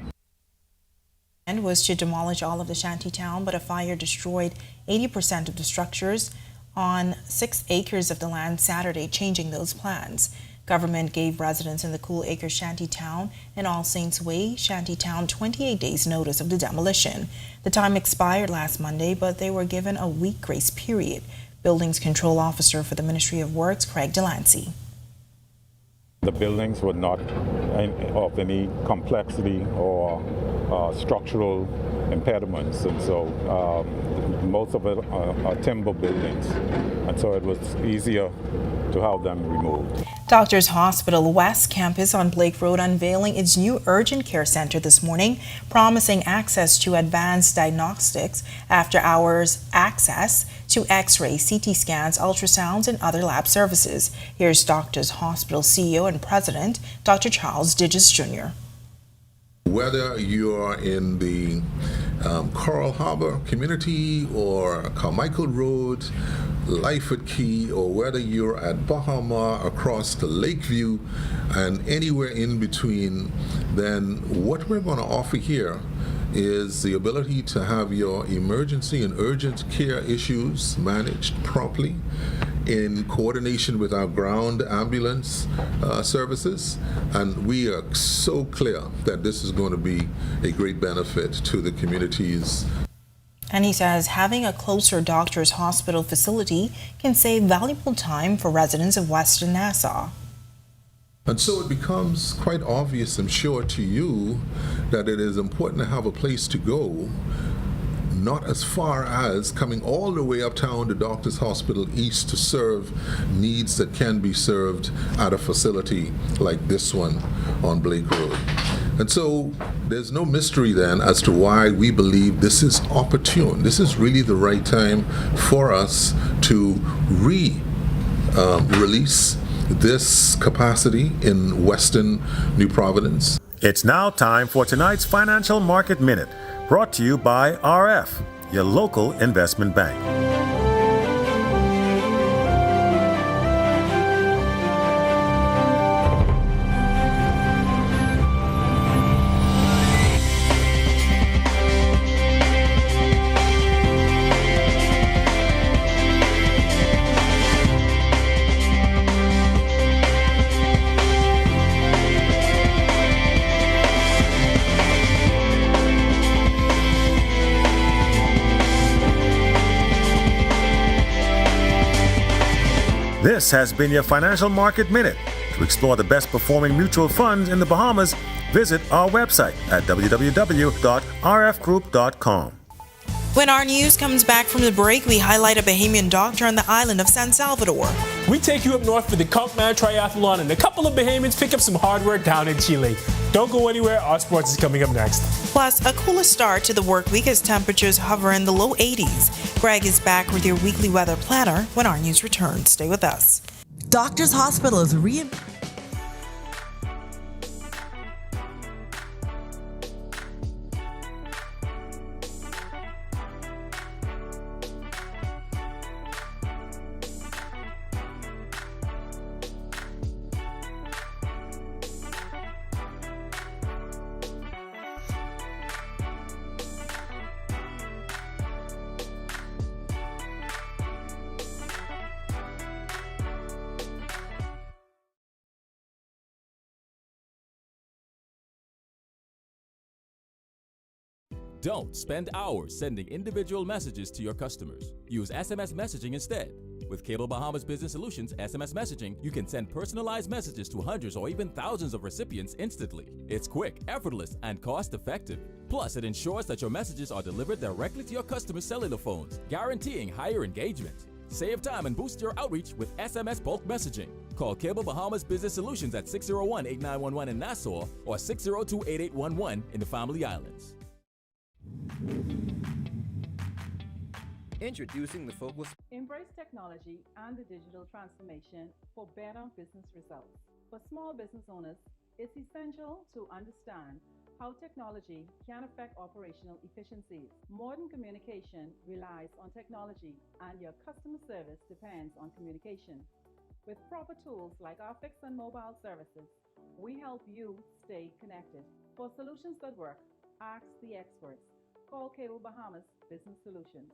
And was to demolish all of the shanty town, but a fire destroyed 80% of the structures on 6 acres of the land Saturday, changing those plans. Government gave residents in the Cool Acres shanty town and All Saints Way shanty town 28 days notice of the demolition. The time expired last Monday, but they were given a week grace period. Buildings Control Officer for the Ministry of Works, Craig Delancey. The buildings were not of any complexity or structural impediments, and so most of it are timber buildings, and so it was easier to have them removed. Doctors Hospital West Campus on Blake Road unveiling its new urgent care center this morning, promising access to advanced diagnostics, after-hours access to X-ray, CT scans, ultrasounds, and other lab services. Here's Doctors Hospital CEO and President, Dr. Charles Digges Jr. Whether you're in the Coral Harbor community or Carmichael Road, Lyford Key, or whether you're at Bahama, across the Lakeview, and anywhere in between, then what we're going to offer here is the ability to have your emergency and urgent care issues managed properly in coordination with our ground ambulance services, and we are so clear that this is going to be a great benefit to the communities. And he says having a closer doctor's hospital facility can save valuable time for residents of Western Nassau. And so it becomes quite obvious, I'm sure, to you that it is important to have a place to go, not as far as coming all the way uptown to Doctors Hospital East to serve needs that can be served at a facility like this one on Blake Road. And so there's no mystery then as to why we believe this is opportune. This is really the right time for us to release this capacity in Western New Providence. It's now time for tonight's Financial Market Minute, brought to you by RF, your local investment bank. This has been your Financial Market Minute. To explore the best performing mutual funds in the Bahamas, visit our website at www.rfgroup.com. When our news comes back from the break, we highlight a Bahamian doctor on the island of San Salvador. We take you up north for the Conkman Triathlon, and a couple of Bahamians pick up some hardware down in Chile. Don't go anywhere, our sports is coming up next. Plus, a cooler start to the work week as temperatures hover in the low 80s. Greg is back with your weekly weather planner when our news returns. Stay with us. Doctors Hospital is Don't spend hours sending individual messages to your customers. Use SMS messaging instead. With Cable Bahamas Business Solutions SMS messaging, you can send personalized messages to hundreds or even thousands of recipients instantly. It's quick, effortless, and cost-effective. Plus, it ensures that your messages are delivered directly to your customers' cellular phones, guaranteeing higher engagement. Save time and boost your outreach with SMS bulk messaging. Call Cable Bahamas Business Solutions at 601-8911 in Nassau or 602-8811 in the Family Islands. Introducing the Focus. Embrace technology and the digital transformation for better business results. For small business owners, it's essential to understand how technology can affect operational efficiencies. Modern communication relies on technology, and your customer service depends on communication. With proper tools like our fixed and mobile services, we help you stay connected. For solutions that work, ask the experts. Call Cable Bahamas Business Solutions.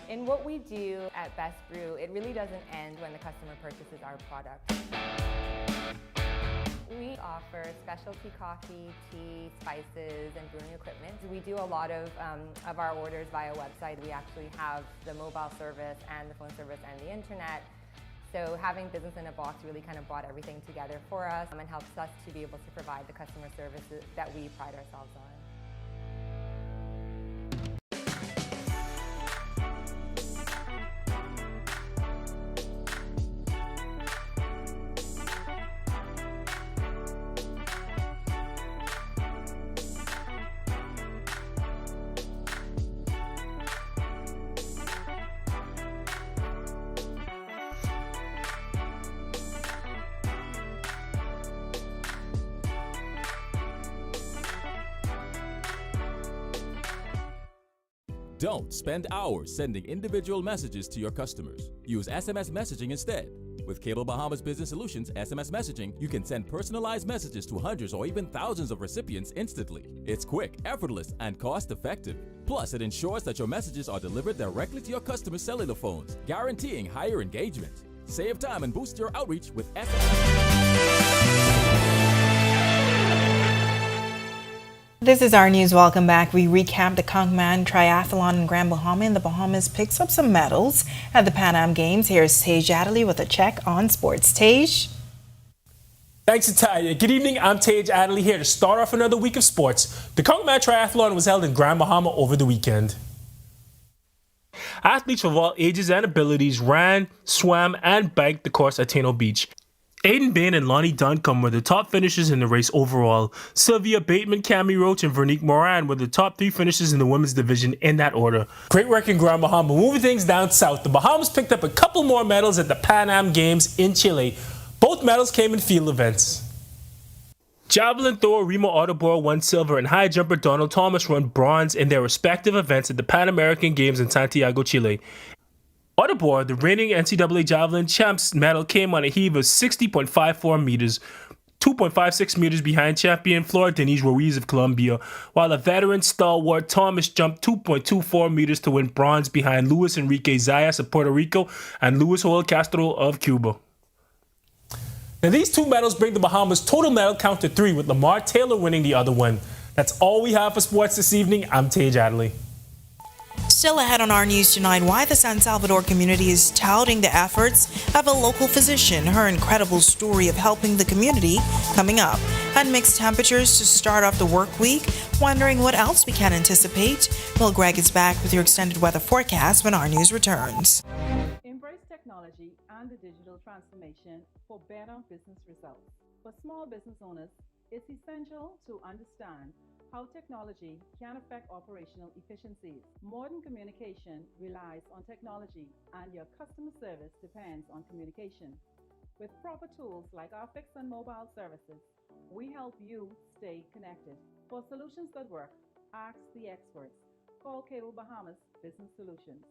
In what we do at Best Brew, it really doesn't end when the customer purchases our product. We offer specialty coffee, tea, spices, and brewing equipment. We do a lot of our orders via website. We actually have the mobile service and the phone service and the internet. So having business in a box really kind of brought everything together for us and helps us to be able to provide the customer services that we pride ourselves on. Don't spend hours sending individual messages to your customers. Use SMS messaging instead. With Cable Bahamas Business Solutions SMS messaging, you can send personalized messages to hundreds or even thousands of recipients instantly. It's quick, effortless, and cost-effective. Plus, it ensures that your messages are delivered directly to your customers' cellular phones, guaranteeing higher engagement. Save time and boost your outreach with SMS. This is our news. Welcome back. We recap the Conkman Triathlon in Grand Bahama, and the Bahamas picks up some medals at the Pan Am Games. Here's Tage Adderley with a check on sports. Tage? Thanks, Natalia. Good evening. I'm Tage Adderley here to start off another week of sports. The Conkman Triathlon was held in Grand Bahama over the weekend. Athletes of all ages and abilities ran, swam, and biked the course at Taino Beach. Aiden Bain and Lonnie Duncombe were the top finishers in the race overall. Sylvia Bateman, Cami Roach, and Veronique Moran were the top three finishers in the women's division in that order. Great work in Grand Bahama. Moving things down south, the Bahamas picked up a couple more medals at the Pan Am Games in Chile. Both medals came in field events. Javelin thrower Remo Audubon won silver, and high jumper Donald Thomas won bronze in their respective events at the Pan American Games in Santiago, Chile. Audubon, the reigning NCAA Javelin champs medal, came on a heave of 60.54 meters, 2.56 meters behind champion Flor Denise Ruiz of Colombia, while a veteran stalwart Thomas jumped 2.24 meters to win bronze behind Luis Enrique Zayas of Puerto Rico and Luis Joel Castro of Cuba. Now, these two medals bring the Bahamas' total medal count to 3, with Lamar Taylor winning the other one. That's all we have for sports this evening. I'm Tage Adderley. Still ahead on our news tonight, why the San Salvador community is touting the efforts of a local physician, her incredible story of helping the community coming up, and mixed temperatures to start off the work week, wondering what else we can anticipate. Well, Greg is back with your extended weather forecast when our news returns. Embrace technology and the digital transformation for better business results. For small business owners, it's essential to understand how technology can affect operational efficiencies. Modern communication relies on technology, and your customer service depends on communication. With proper tools like our fixed and mobile services, we help you stay connected. For solutions that work, ask the experts. Call Cable Bahamas Business Solutions.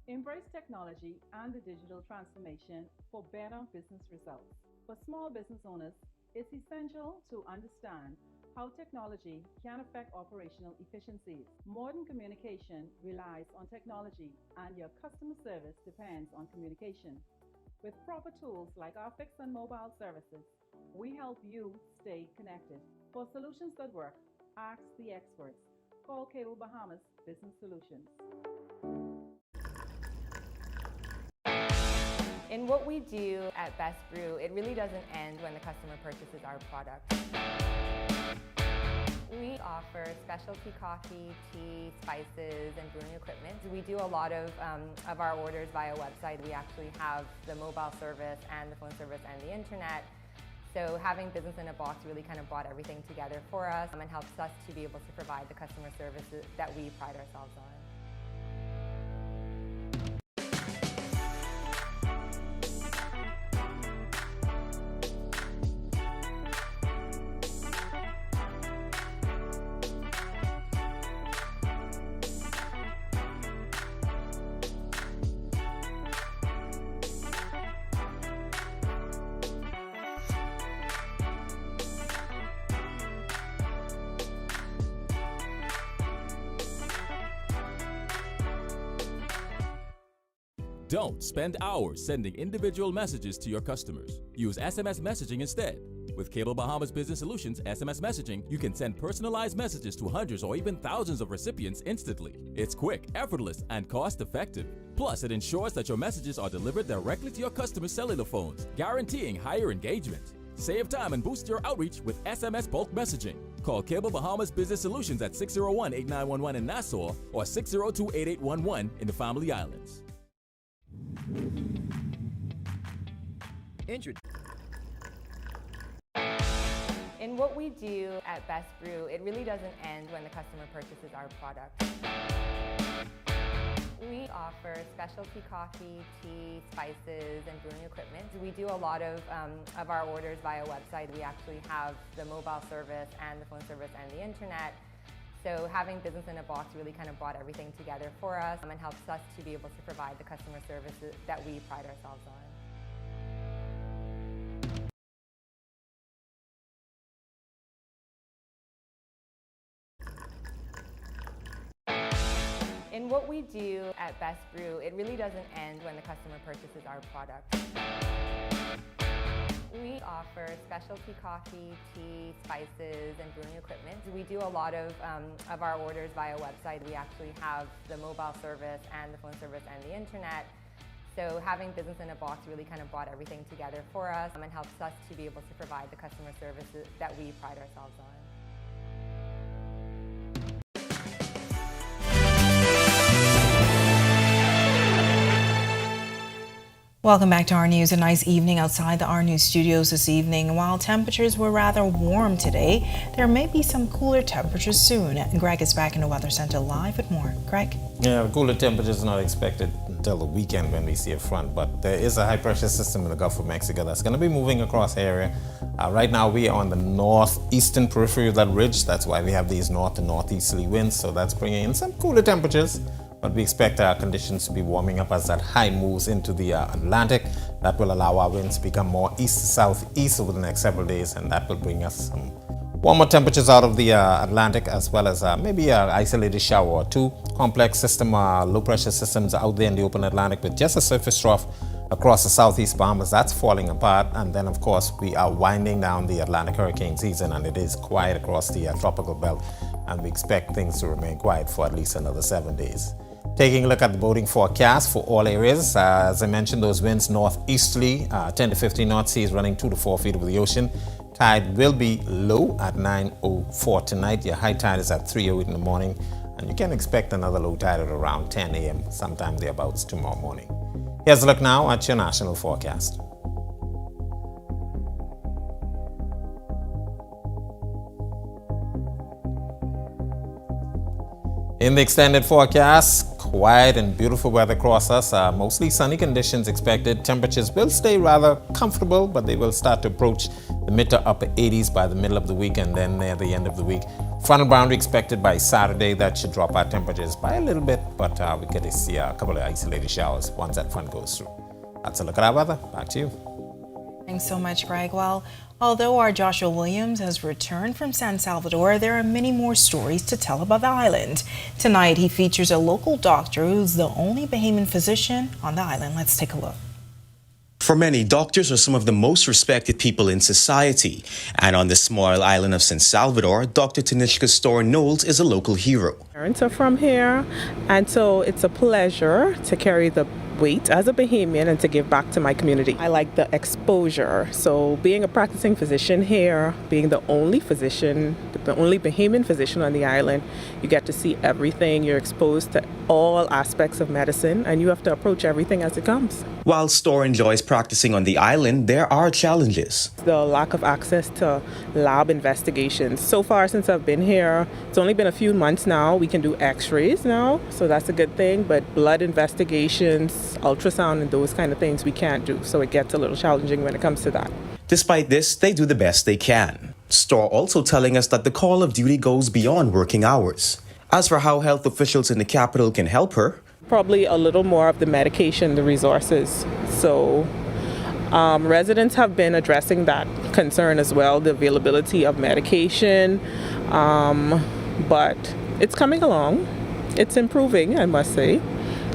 Embrace technology and the digital transformation for better business results. For small business owners, it's essential to understand how technology can affect operational efficiencies. Modern communication relies on technology, and your customer service depends on communication. With proper tools like our fixed and mobile services, we help you stay connected. For solutions that work, ask the experts. Call Cable Bahamas Business Solutions. In what we do at Best Brew, it really doesn't end when the customer purchases our product. We offer specialty coffee, tea, spices, and brewing equipment. We do a lot of our orders via website. We actually have the mobile service and the phone service and the internet. So having business in a box really kind of brought everything together for us and helps us to be able to provide the customer services that we pride ourselves on. Don't spend hours sending individual messages to your customers. Use SMS messaging instead. With Cable Bahamas Business Solutions SMS messaging, you can send personalized messages to hundreds or even thousands of recipients instantly. It's quick, effortless, and cost-effective. Plus, it ensures that your messages are delivered directly to your customers' cellular phones, guaranteeing higher engagement. Save time and boost your outreach with SMS bulk messaging. Call Cable Bahamas Business Solutions at 601-8911 in Nassau or 602-8811 in the Family Islands. In what we do at Best Brew, it really doesn't end when the customer purchases our product. We offer specialty coffee, tea, spices, and brewing equipment. We do a lot of our orders via website. We actually have the mobile service and the phone service and the internet. So having business in a box really kind of brought everything together for us and helps us to be able to provide the customer services that we pride ourselves on. In what we do at Best Brew, it really doesn't end when the customer purchases our product. We offer specialty coffee, tea, spices, and brewing equipment. We do a lot of our orders via website. We actually have the mobile service and the phone service and the internet. So having business in a box really kind of brought everything together for us and helps us to be able to provide the customer services that we pride ourselves on. Welcome back to our news. A nice evening outside the Our News studios this evening. While temperatures were rather warm today, there may be some cooler temperatures soon. Greg is back in the Weather Center live with more. Greg? Yeah, cooler temperatures are not expected until the weekend when we see a front, but there is a high pressure system in the Gulf of Mexico that's going to be moving across the area. Right now we are on the northeastern periphery of that ridge. That's why we have these north and northeasterly winds, so that's bringing in some cooler temperatures. But we expect our conditions to be warming up as that high moves into the Atlantic. That will allow our winds to become more east to southeast over the next several days, and that will bring us some warmer temperatures out of the Atlantic, as well as maybe an isolated shower or two. Complex system, low pressure systems out there in the open Atlantic with just a surface trough Across the southeast Bahamas, that's falling apart. And then, of course, we are winding down the Atlantic hurricane season, and it is quiet across the tropical belt. And we expect things to remain quiet for at least another 7 days. Taking a look at the boating forecast for all areas, as I mentioned, those winds northeasterly, 10 to 15 knots, seas running 2 to 4 feet over the ocean. Tide will be low at 9:04 tonight. Your high tide is at 3:08 in the morning, and you can expect another low tide at around 10 a.m. sometime thereabouts tomorrow morning. Here's a look now at your national forecast. In the extended forecast, quiet and beautiful weather across us. Mostly sunny conditions expected. Temperatures will stay rather comfortable, but they will start to approach the mid to upper 80s by the middle of the week and then near the end of the week. Frontal boundary expected by Saturday. That should drop our temperatures by a little bit, but we could see a couple of isolated showers once that front goes through. That's a look at our weather. Back to you. Thanks so much, Greg. Well, although our Joshua Williams has returned from San Salvador, there are many more stories to tell about the island. Tonight, he features a local doctor who's the only Bahamian physician on the island. Let's take a look. For many, doctors are some of the most respected people in society. And on the small island of San Salvador, Dr. Tanishka Storr-Knowles is a local hero. Parents are from here, and so it's a pleasure to carry the weight as a Bahamian and to give back to my community. I like the exposure. So being a practicing physician here, being the only physician, the only Bahamian physician on the island, you get to see everything. You're exposed to all aspects of medicine, and you have to approach everything as it comes. While Storr enjoys practicing on the island, there are challenges. The lack of access to lab investigations. So far since I've been here, it's only been a few months now. We can do x-rays now, so that's a good thing, but blood investigations, ultrasound and those kind of things we can't do, so it gets a little challenging when it comes to that. Despite this, they do the best they can. Storr also telling us that the call of duty goes beyond working hours. As for how health officials in the capital can help her, probably a little more of the medication, the resources. So residents have been addressing that concern as well, the availability of medication, but it's coming along. It's improving, I must say.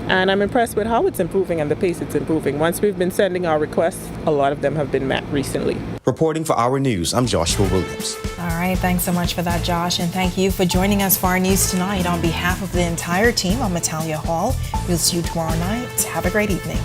And I'm impressed with how it's improving and the pace it's improving. Once we've been sending our requests, a lot of them have been met recently. Reporting for Our News, I'm Joshua Williams. All right, thanks so much for that, Josh. And thank you for joining us for our news tonight. On behalf of the entire team, I'm Natalia Hall. We'll see you tomorrow night. Have a great evening.